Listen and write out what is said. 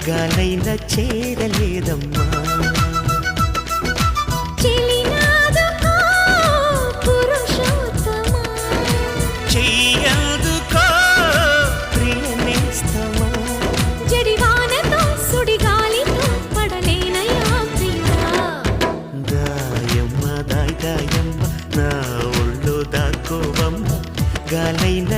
గాలైన చేరలేదమ్మా. చెయ్యదుకో ప్రియనేస్తమా, జడివానతో సుడిగాలితో పడలేనయా ప్రియా. దాయమ్మ దాయమ్మ నా ఒళ్ళు దాకోవమ్మ, గాలైన